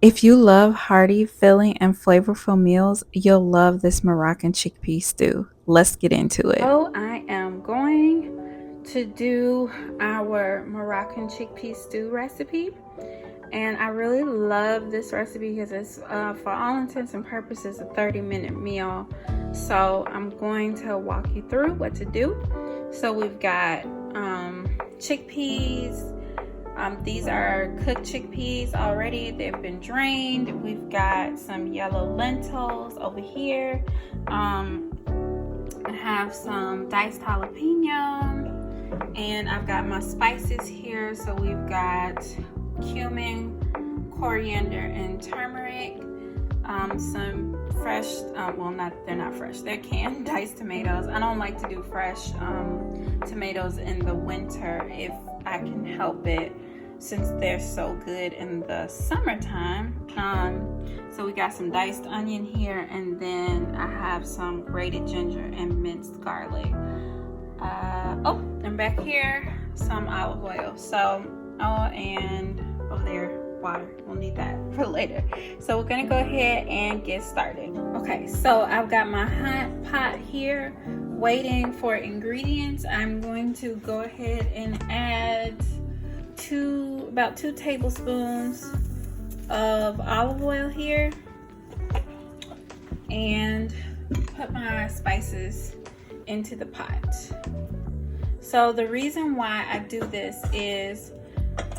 If you love hearty, filling, and flavorful meals, you'll love this Moroccan chickpea stew. Let's get into it. Oh, I am going to do our Moroccan chickpea stew recipe. And I really love this recipe because it's, for all intents and purposes, a 30-minute meal. So I'm going to walk you through what to do. So we've got chickpeas. These are cooked chickpeas already. They've been drained. We've got some yellow lentils over here. I have some diced jalapeno, and I've got my spices here. So we've got cumin, coriander, and turmeric. Some fresh, they're not fresh, they're canned diced tomatoes. I don't like to do fresh tomatoes in the winter if I can help it, since they're so good in the summertime. So we got some diced onion here, and then I have some grated ginger and minced garlic. And back here, some olive oil. So, and over there, water. We'll need that for later. So we're gonna go ahead and get started. Okay, so I've got my hot pot here waiting for ingredients. I'm going to go ahead and add about 2 tablespoons of olive oil here, and put my spices into the pot. So the reason why I do this is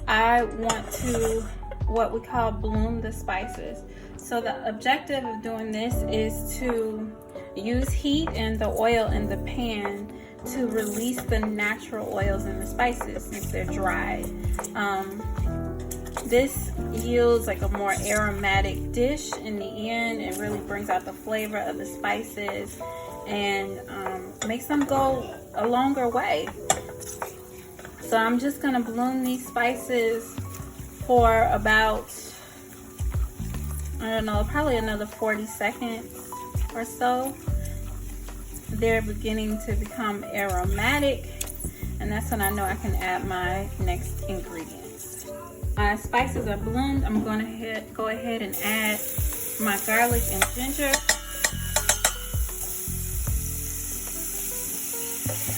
I want to what we call bloom the spices. So the objective of doing this is to use heat and the oil in the pan to release the natural oils in the spices since they're dried. This yields like a more aromatic dish in the end. It really brings out the flavor of the spices and makes them go a longer way. So I'm just gonna bloom these spices for about, I don't know, probably another 40 seconds or so. They're beginning to become aromatic, and that's when I know I can add my next ingredients. My spices are bloomed. I'm going to go ahead and add my garlic and ginger.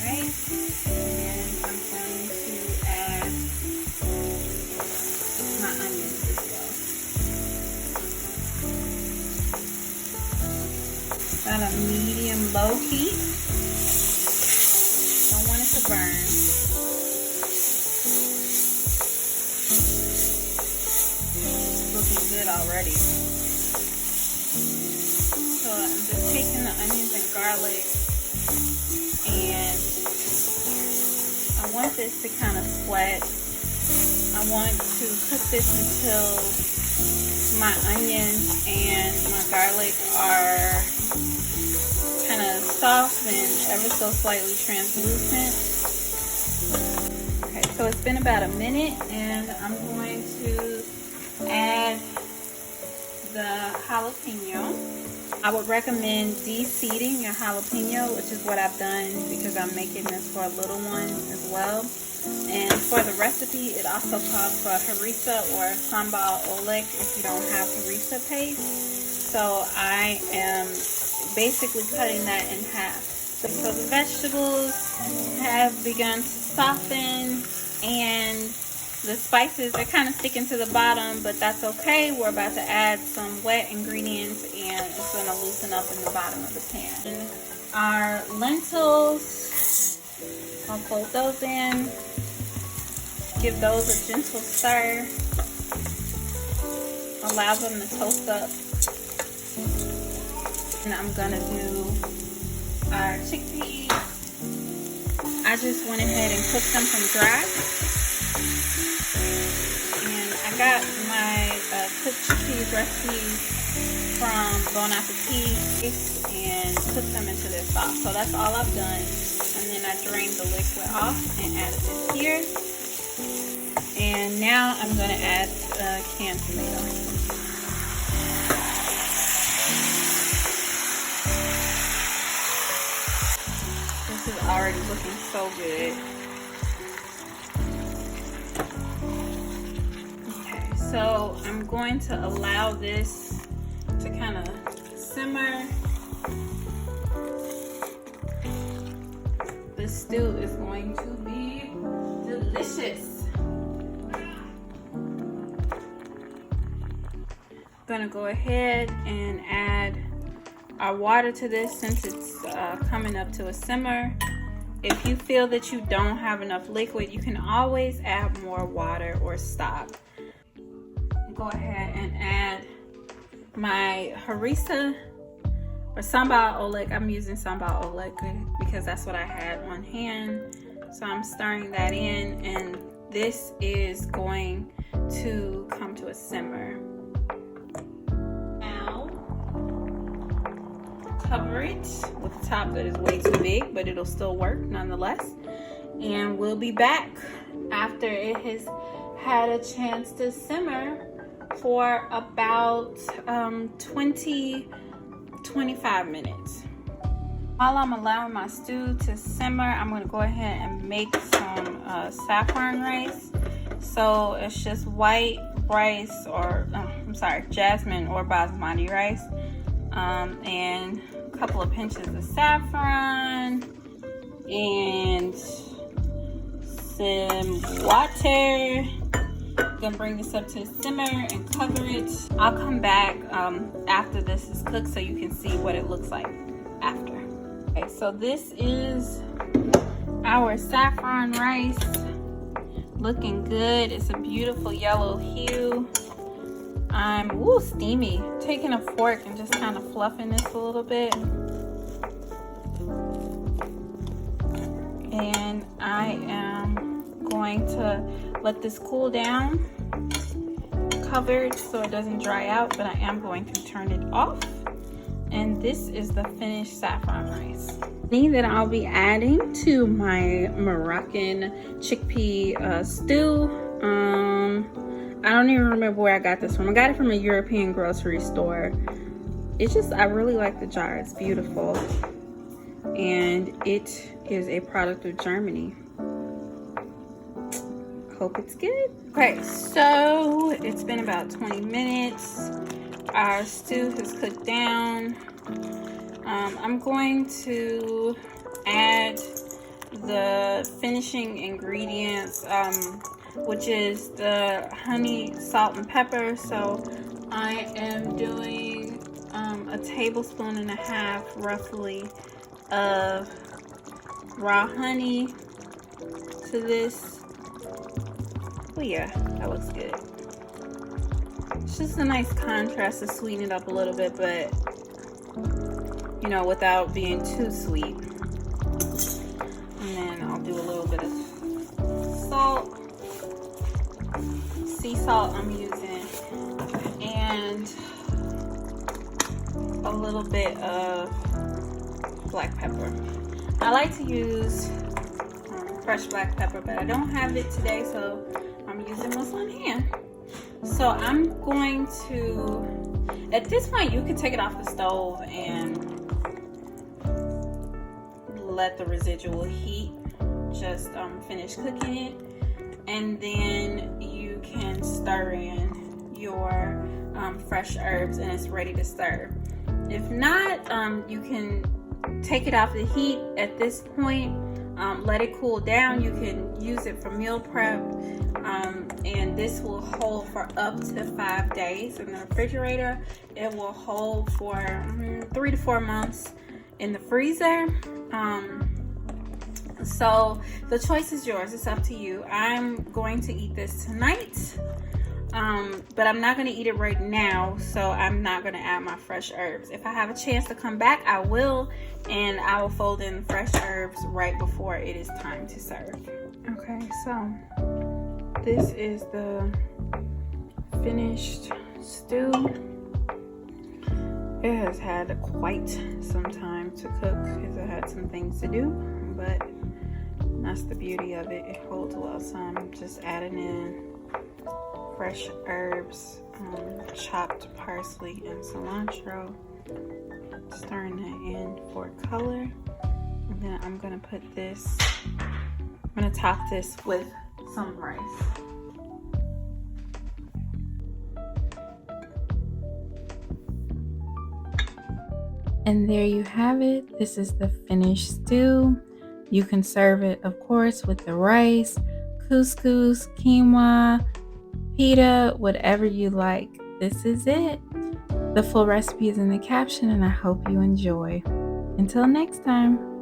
Alright, and I'm going to add my onions as well. Got a medium-low heat. Don't want it to burn. It's looking good already. So I'm just taking the onions and garlic, and I want this to kind of sweat. I want to cook this until my onions and my garlic are kind of soft and ever so slightly translucent. Okay, so it's been about a minute, and I'm going to add the jalapeno. I would recommend de-seeding your jalapeno, which is what I've done because I'm making this for a little one as well. And for the recipe, it also calls for harissa or sambal oelek if you don't have harissa paste. So I am basically cutting that in half. So the vegetables have begun to soften, and the spices are kind of sticking to the bottom, but that's okay. We're about to add some wet ingredients, and it's going to loosen up in the bottom of the pan. And our lentils, I'll fold those in. Give those a gentle stir. Allow them to toast up. And I'm gonna do our chickpeas. I just went ahead and cooked them from dry. And I got my cooked chickpeas recipe from Bon Appetit and cooked them into their sauce. So that's all I've done. And then I drained the liquid off and added this here. And now I'm going to add canned tomato. This is already looking so good. Okay, So I'm going to allow this to kind of simmer. The stew is going to be delicious. I'm gonna go ahead and add our water to this since it's coming up to a simmer. If you feel that you don't have enough liquid, you can always add more water or stop. Go ahead and add my harissa or sambal oleg. I'm using sambal oleg because that's what I had on hand. So I'm stirring that in, and this is going to come to a simmer. Now, cover it with the top that is way too big, but it'll still work nonetheless. And we'll be back after it has had a chance to simmer for about 20-25 minutes. While I'm allowing my stew to simmer, I'm going to go ahead and make some saffron rice. So it's just white rice, or jasmine or basmati rice, and a couple of pinches of saffron and some water. I'm gonna bring this up to a simmer and cover it. I'll come back after this is cooked so you can see what it looks like after. Okay, so this is our saffron rice, looking good. It's a beautiful yellow hue. I'm steamy. Taking a fork and just kind of fluffing this a little bit. And I am going to let this cool down, covered so it doesn't dry out, but I am going to turn it off. And this is the finished saffron rice. That I'll be adding to my Moroccan chickpea stew. I don't even remember where I got this from. I got it from a European grocery store. I really like the jar. It's beautiful. And it is a product of Germany. Hope it's good. Okay, so it's been about 20 minutes. Our stew has cooked down. I'm going to add the finishing ingredients, which is the honey, salt, and pepper. So I am doing a tablespoon and a half roughly of raw honey to this. Oh yeah, that looks good. It's just a nice contrast to sweeten it up a little bit, but you know, without being too sweet. And then I'll do a little bit of salt, sea salt I'm using, and a little bit of black pepper. I like to use fresh black pepper, but I don't have it today, so I'm using what's on hand. So I'm going to, at this point, you can take it off the stove and let the residual heat just finish cooking it, and then you can stir in your fresh herbs and it's ready to serve. If not, you can take it off the heat at this point, let it cool down. You can use it for meal prep, and this will hold for up to 5 days in the refrigerator. It will hold for 3 to 4 months in the freezer. So the choice is yours. It's up to you. I'm going to eat this tonight, but I'm not going to eat it right now, so I'm not going to add my fresh herbs. If I have a chance to come back, I will, and I will fold in fresh herbs right before it is time to serve. Okay, so this is the finished stew. It has had quite some time to cook because I had some things to do, but that's the beauty of it. It holds well. So I'm just adding in fresh herbs, chopped parsley and cilantro, stirring that in for color. And then I'm gonna put this, I'm gonna top this with some rice. And there you have it. This is the finished stew. You can serve it, of course, with the rice, couscous, quinoa, pita, whatever you like. This is it. The full recipe is in the caption, and I hope you enjoy. Until next time.